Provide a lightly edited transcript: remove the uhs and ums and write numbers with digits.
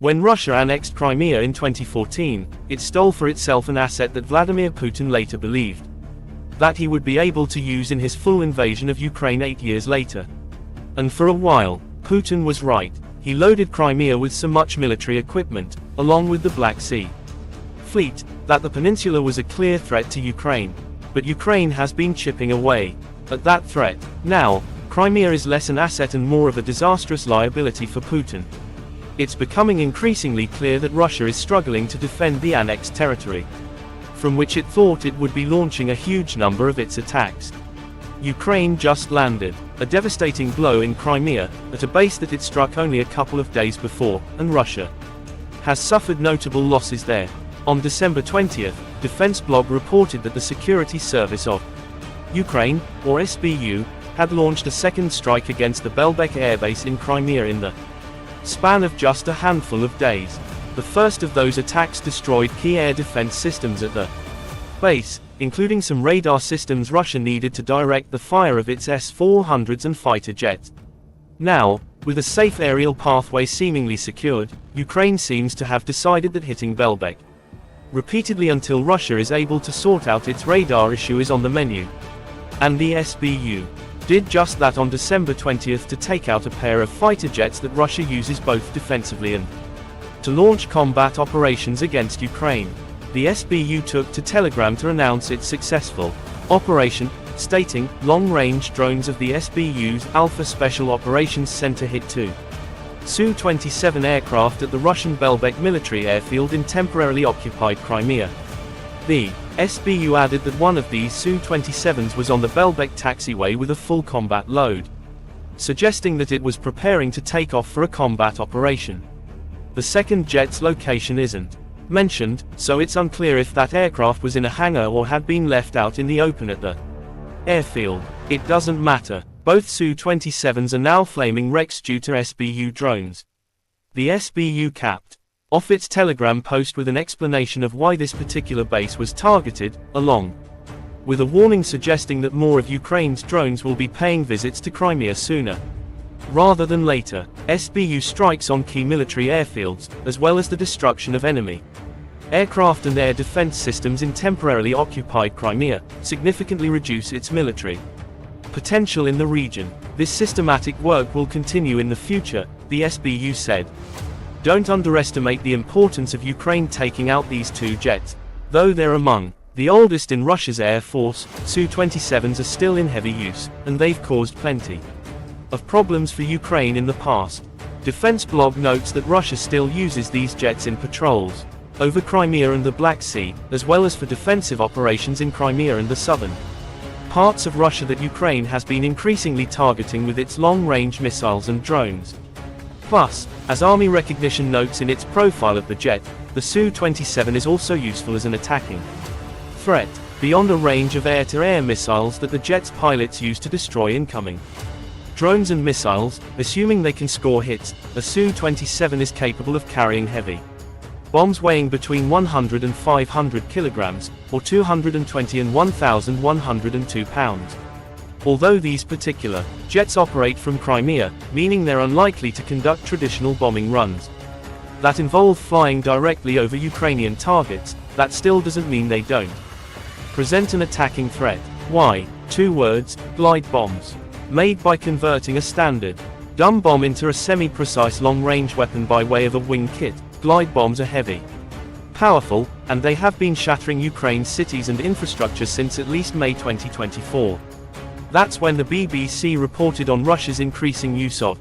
When Russia annexed Crimea in 2014, it stole for itself an asset that Vladimir Putin later believed that he would be able to use in his full invasion of Ukraine 8 years later. And for a while, Putin was right. He loaded Crimea with so much military equipment, along with the Black Sea Fleet, that the peninsula was a clear threat to Ukraine. But Ukraine has been chipping away at that threat. Now, Crimea is less an asset and more of a disastrous liability for Putin. It's becoming increasingly clear that Russia is struggling to defend the annexed territory, from which it thought it would be launching a huge number of its attacks. Ukraine just landed a devastating blow in Crimea, at a base that it struck only a couple of days before, and Russia has suffered notable losses there. On December 20th, Defense Blog reported that the Security Service of Ukraine, or SBU, had launched a second strike against the Belbek airbase in Crimea in the span of just a handful of days. The first of those attacks destroyed key air defense systems at the base, including some radar systems Russia needed to direct the fire of its S-400s and fighter jets. Now, with a safe aerial pathway seemingly secured, Ukraine seems to have decided that hitting Belbek repeatedly until Russia is able to sort out its radar issue is on the menu. And the SBU did just that on December 20th to take out a pair of fighter jets that Russia uses both defensively and to launch combat operations against Ukraine. The SBU took to Telegram to announce its successful operation, stating, "Long-range drones of the SBU's Alpha Special Operations Center hit 2 Su-27 aircraft at the Russian Belbek military airfield in temporarily occupied Crimea." The SBU added that one of these Su-27s was on the Belbek taxiway with a full combat load, suggesting that it was preparing to take off for a combat operation. The second jet's location isn't mentioned, so it's unclear if that aircraft was in a hangar or had been left out in the open at the airfield. It doesn't matter. Both Su-27s are now flaming wrecks due to SBU drones. The SBU capped off its Telegram post with an explanation of why this particular base was targeted, along with a warning suggesting that more of Ukraine's drones will be paying visits to Crimea sooner rather than later. SBU strikes on key military airfields, as well as the destruction of enemy aircraft and air defense systems in temporarily occupied Crimea, significantly reduce its military potential in the region. This systematic work will continue in the future, the SBU said. Don't underestimate the importance of Ukraine taking out these two jets. Though they're among the oldest in Russia's air force, Su-27s are still in heavy use, and they've caused plenty of problems for Ukraine in the past. Defense Blog notes that Russia still uses these jets in patrols over Crimea and the Black Sea, as well as for defensive operations in Crimea and the southern parts of Russia that Ukraine has been increasingly targeting with its long-range missiles and drones. Plus, as Army Recognition notes in its profile of the jet, the Su-27 is also useful as an attacking threat, beyond a range of air-to-air missiles that the jet's pilots use to destroy incoming drones and missiles. Assuming they can score hits, a Su-27 is capable of carrying heavy bombs weighing between 100 and 500 kilograms, or 220 and 1,102 pounds. Although these particular jets operate from Crimea, meaning they're unlikely to conduct traditional bombing runs that involve flying directly over Ukrainian targets, that still doesn't mean they don't present an attacking threat. Why? 2 words: glide bombs. Made by converting a standard dumb bomb into a semi-precise long-range weapon by way of a wing kit. Glide bombs are heavy, powerful, and they have been shattering Ukraine's cities and infrastructure since at least May 2024. That's when the BBC reported on Russia's increasing use of